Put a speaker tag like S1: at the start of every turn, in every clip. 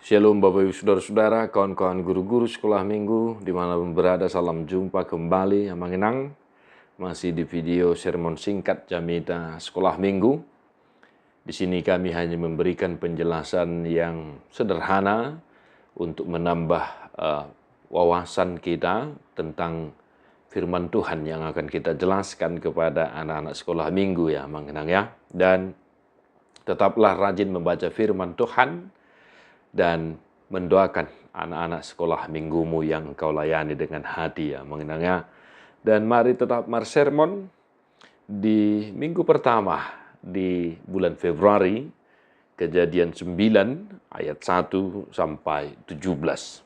S1: Shalom Bapak Ibu Saudara-saudara, kawan-kawan guru-guru sekolah minggu, dimanapun berada, salam jumpa kembali. Manginang, masih di video sermon singkat Jamita Sekolah Minggu. Di sini kami hanya memberikan penjelasan yang sederhana untuk menambah wawasan kita tentang firman Tuhan yang akan kita jelaskan kepada anak-anak sekolah minggu ya, Manginang ya. Dan tetaplah rajin membaca firman Tuhan dan mendoakan anak-anak sekolah minggumu yang kau layani dengan hati ya, mengenangnya. Dan mari tetap sermon di minggu pertama di bulan Februari, Kejadian 9 ayat 1 sampai 17.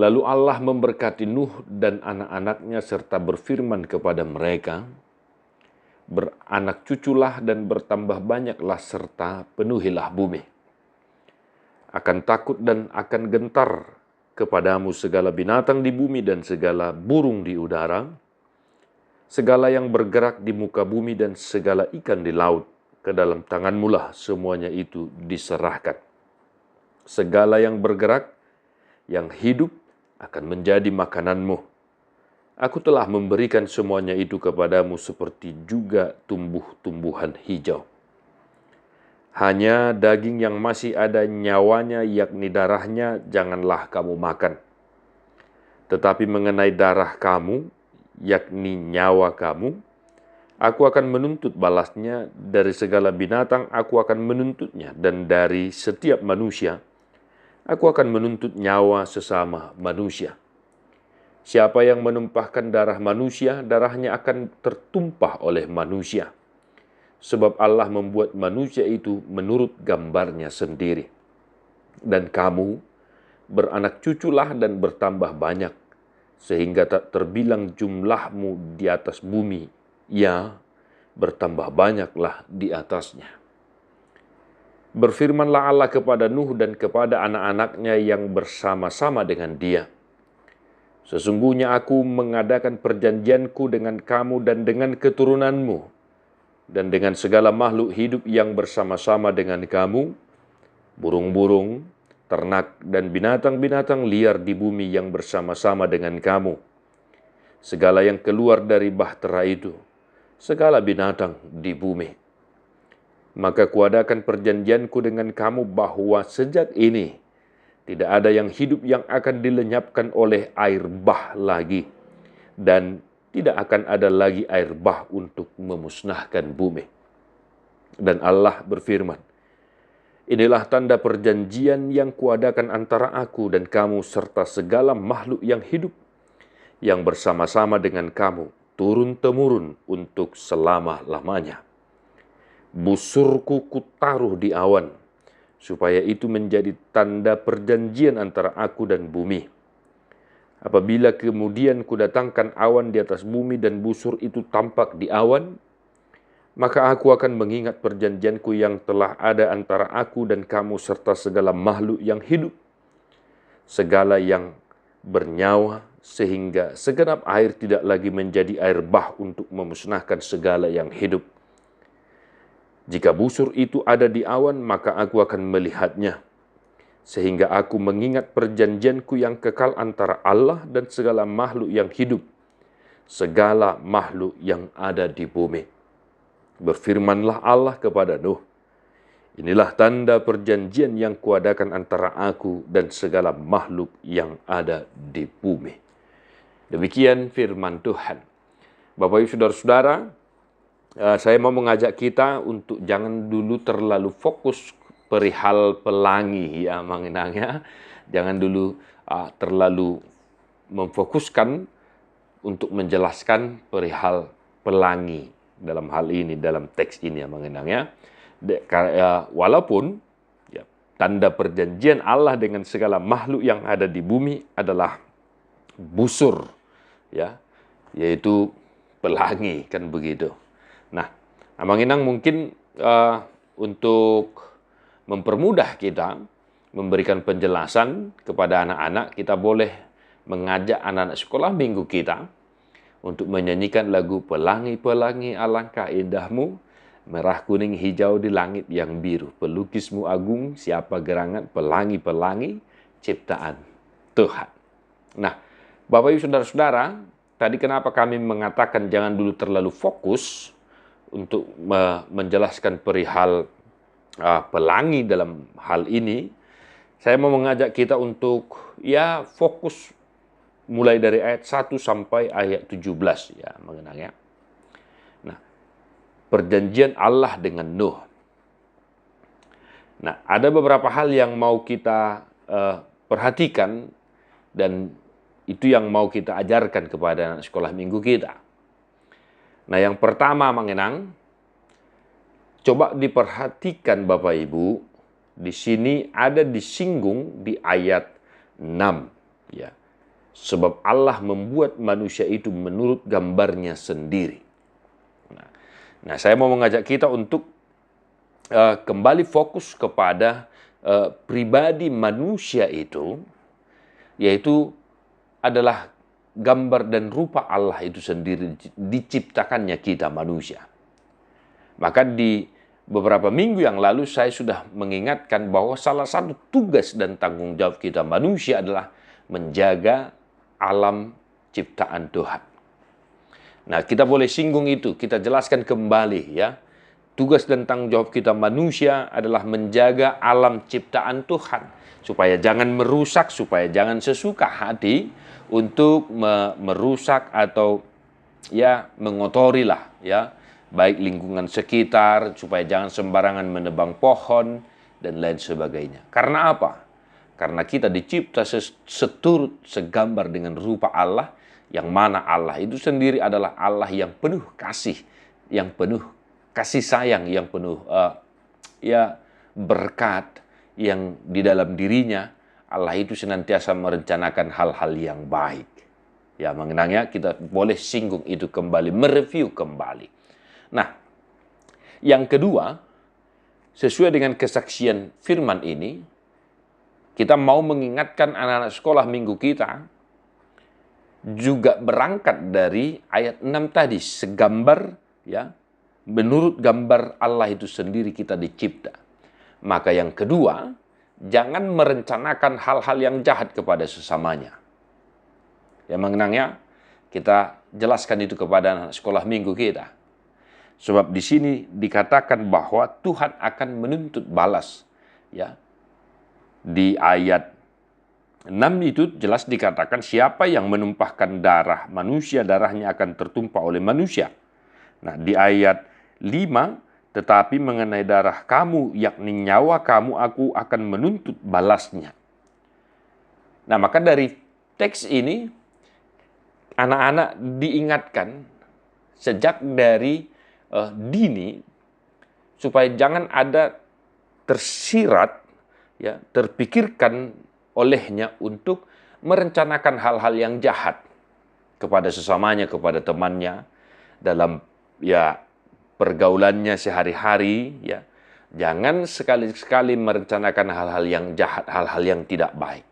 S1: Lalu Allah memberkati Nuh dan anak-anaknya serta berfirman kepada mereka, beranak cuculah dan bertambah banyaklah serta penuhilah bumi. Akan takut dan akan gentar kepadamu segala binatang di bumi dan segala burung di udara, segala yang bergerak di muka bumi dan segala ikan di laut, ke dalam tanganmu lah semuanya itu diserahkan. Segala yang bergerak, yang hidup akan menjadi makananmu. Aku telah memberikan semuanya itu kepadamu seperti juga tumbuh-tumbuhan hijau. Hanya daging yang masih ada nyawanya, yakni darahnya, janganlah kamu makan. Tetapi mengenai darah kamu, yakni nyawa kamu, aku akan menuntut balasnya. Dari segala binatang aku akan menuntutnya, dan dari setiap manusia aku akan menuntut nyawa sesama manusia. Siapa yang menumpahkan darah manusia, darahnya akan tertumpah oleh manusia. Sebab Allah membuat manusia itu menurut gambarnya sendiri. Dan kamu beranak cuculah dan bertambah banyak, sehingga tak terbilang jumlahmu di atas bumi. Ya, bertambah banyaklah di atasnya. Berfirmanlah Allah kepada Nuh dan kepada anak-anaknya yang bersama-sama dengan dia. Sesungguhnya aku mengadakan perjanjianku dengan kamu dan dengan keturunanmu, dan dengan segala makhluk hidup yang bersama-sama dengan kamu, burung-burung, ternak, dan binatang-binatang liar di bumi yang bersama-sama dengan kamu, segala yang keluar dari bahtera itu, segala binatang di bumi. Maka kuadakan perjanjianku dengan kamu bahwa sejak ini tidak ada yang hidup yang akan dilenyapkan oleh air bah lagi, dan tidak akan ada lagi air bah untuk memusnahkan bumi. Dan Allah berfirman, inilah tanda perjanjian yang kuadakan antara aku dan kamu serta segala makhluk yang hidup yang bersama-sama dengan kamu turun-temurun untuk selama-lamanya. Busurku kutaruh di awan, supaya itu menjadi tanda perjanjian antara aku dan bumi. Apabila kemudian kudatangkan awan di atas bumi dan busur itu tampak di awan, maka aku akan mengingat perjanjianku yang telah ada antara aku dan kamu serta segala makhluk yang hidup, segala yang bernyawa, sehingga segenap air tidak lagi menjadi air bah untuk memusnahkan segala yang hidup. Jika busur itu ada di awan, maka aku akan melihatnya, sehingga aku mengingat perjanjianku yang kekal antara Allah dan segala makhluk yang hidup, segala makhluk yang ada di bumi. Berfirmanlah Allah kepada Nuh, inilah tanda perjanjian yang kuadakan antara aku dan segala makhluk yang ada di bumi. Demikian firman Tuhan. Bapak Ibu Saudara-saudara, saya mau mengajak kita untuk jangan dulu terlalu fokus perihal pelangi ya, mengenangnya. Jangan dulu terlalu memfokuskan untuk menjelaskan perihal pelangi dalam hal ini, dalam teks ini ya, mengenangnya. Walaupun ya, tanda perjanjian Allah dengan segala makhluk yang ada di bumi adalah busur ya, yaitu pelangi, kan begitu. Nah, Manginang mungkin untuk mempermudah kita memberikan penjelasan kepada anak-anak, kita boleh mengajak anak-anak sekolah minggu kita untuk menyanyikan lagu Pelangi-Pelangi Alangkah Indahmu Merah, kuning, hijau di langit yang biru. Pelukismu agung, siapa gerangan, pelangi-pelangi ciptaan Tuhan. Nah, Bapak Ibu Saudara-saudara, tadi kenapa kami mengatakan jangan dulu terlalu fokus untuk menjelaskan perihal pelangi dalam hal ini. Saya mau mengajak kita untuk fokus mulai dari ayat 1 sampai ayat 17 ya mengenangnya. Nah, perjanjian Allah dengan Nuh. Nah, ada beberapa hal yang mau kita perhatikan dan itu yang mau kita ajarkan kepada anak sekolah minggu kita. Nah, yang pertama mengenang, coba diperhatikan Bapak Ibu, di sini ada disinggung di ayat 6 ya. Sebab Allah membuat manusia itu menurut gambarnya sendiri. Nah, saya mau mengajak kita untuk kembali fokus kepada pribadi manusia itu, yaitu adalah gambar dan rupa Allah itu sendiri, diciptakannya kita manusia. Maka di beberapa minggu yang lalu saya sudah mengingatkan bahwa salah satu tugas dan tanggung jawab kita manusia adalah menjaga alam ciptaan Tuhan. Nah, kita boleh singgung itu, kita jelaskan kembali ya. Tugas dan tanggung jawab kita manusia adalah menjaga alam ciptaan Tuhan, supaya jangan merusak, supaya jangan sesuka hati untuk merusak atau mengotori lah ya, baik lingkungan sekitar, supaya jangan sembarangan menebang pohon dan lain sebagainya. Karena apa? Karena kita dicipta seturut segambar dengan rupa Allah, yang mana Allah itu sendiri adalah Allah yang penuh kasih, yang penuh kasih sayang, yang penuh berkat, yang di dalam dirinya Allah itu senantiasa merencanakan hal-hal yang baik. Ya, mengenangnya kita boleh singgung itu kembali, mereview kembali. Nah, yang kedua, sesuai dengan kesaksian firman ini, kita mau mengingatkan anak-anak sekolah minggu kita juga berangkat dari ayat 6 tadi, segambar ya, menurut gambar Allah itu sendiri kita dicipta. Maka yang kedua, jangan merencanakan hal-hal yang jahat kepada sesamanya. Ya, mengenangnya kita jelaskan itu kepada anak sekolah minggu kita. Sebab di sini dikatakan bahwa Tuhan akan menuntut balas ya. Di ayat 6 itu jelas dikatakan siapa yang menumpahkan darah manusia, darahnya akan tertumpah oleh manusia. Nah, di ayat 5, tetapi mengenai darah kamu, yakni nyawa kamu, aku akan menuntut balasnya. Nah, maka dari teks ini, anak-anak diingatkan sejak dari dini, supaya jangan ada tersirat, ya, terpikirkan olehnya untuk merencanakan hal-hal yang jahat kepada sesamanya, kepada temannya, dalam pergaulannya sehari-hari, ya. Jangan sekali-sekali merencanakan hal-hal yang jahat, hal-hal yang tidak baik.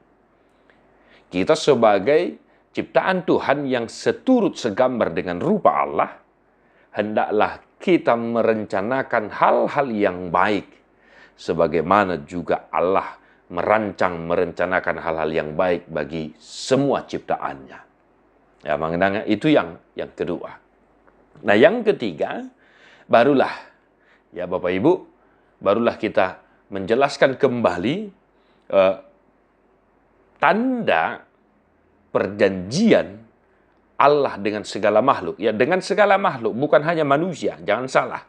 S1: Kita sebagai ciptaan Tuhan yang seturut segambar dengan rupa Allah, hendaklah kita merencanakan hal-hal yang baik, sebagaimana juga Allah merencanakan hal-hal yang baik bagi semua ciptaannya. Ya, mengenangnya itu yang kedua. Nah, yang ketiga, barulah ya Bapak Ibu, barulah kita menjelaskan kembali tanda perjanjian Allah dengan segala makhluk. Ya, dengan segala makhluk, bukan hanya manusia, jangan salah.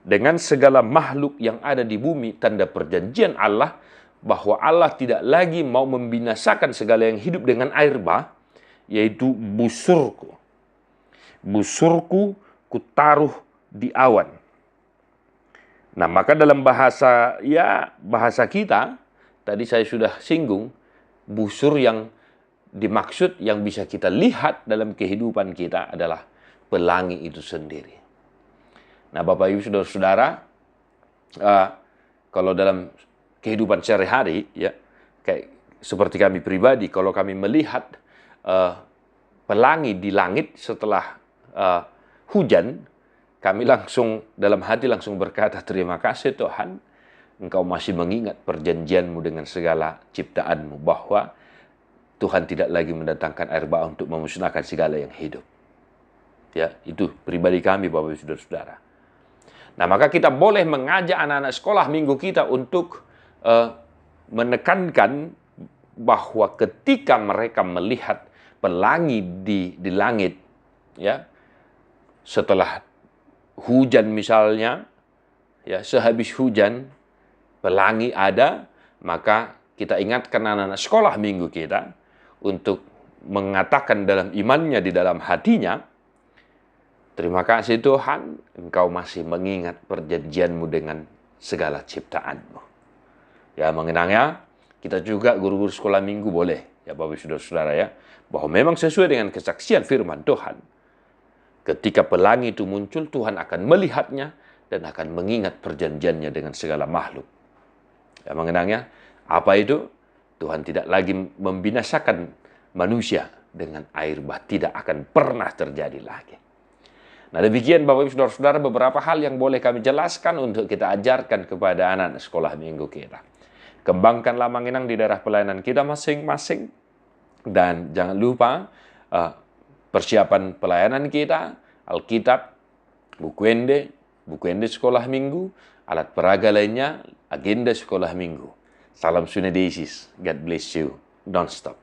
S1: Dengan segala makhluk yang ada di bumi, tanda perjanjian Allah bahwa Allah tidak lagi mau membinasakan segala yang hidup dengan air bah, yaitu busurku. Busurku kutaruh di awan. Nah, maka dalam bahasa kita, tadi saya sudah singgung, busur yang dimaksud yang bisa kita lihat dalam kehidupan kita adalah pelangi itu sendiri. Nah, Bapak Ibu Saudara-saudara, kalau dalam kehidupan sehari-hari, ya, kayak seperti kami pribadi, kalau kami melihat pelangi di langit setelah hujan, kami langsung dalam hati langsung berkata, terima kasih Tuhan, Engkau masih mengingat perjanjianmu dengan segala ciptaanmu, bahwa Tuhan tidak lagi mendatangkan air bah untuk memusnahkan segala yang hidup. Ya, itu pribadi kami, Bapak Ibu Saudara-saudara. Nah, maka kita boleh mengajak anak-anak sekolah minggu kita untuk menekankan bahwa ketika mereka melihat pelangi di langit, ya, setelah hujan misalnya, ya, sehabis hujan pelangi ada, maka kita ingatkan anak-anak sekolah minggu kita untuk mengatakan dalam imannya, di dalam hatinya, terima kasih Tuhan, Engkau masih mengingat perjanjianmu dengan segala ciptaanmu. Ya, mengenangnya, kita juga guru-guru sekolah minggu boleh, ya Bapak Ibu Saudara ya, bahwa memang sesuai dengan kesaksian firman Tuhan. Ketika pelangi itu muncul, Tuhan akan melihatnya dan akan mengingat perjanjiannya dengan segala makhluk. Ya, mengenangnya, apa itu? Tuhan tidak lagi membinasakan manusia dengan air bah, tidak akan pernah terjadi lagi. Nah, demikian Bapak Ibu Saudara-saudara beberapa hal yang boleh kami jelaskan untuk kita ajarkan kepada anak-anak sekolah minggu kita. Kembangkanlah Manginang di daerah pelayanan kita masing-masing. Dan jangan lupa persiapan pelayanan kita, Alkitab, buku ende sekolah minggu, alat peraga lainnya, agenda sekolah minggu. Salam Sunedesis. God bless you. Don't stop.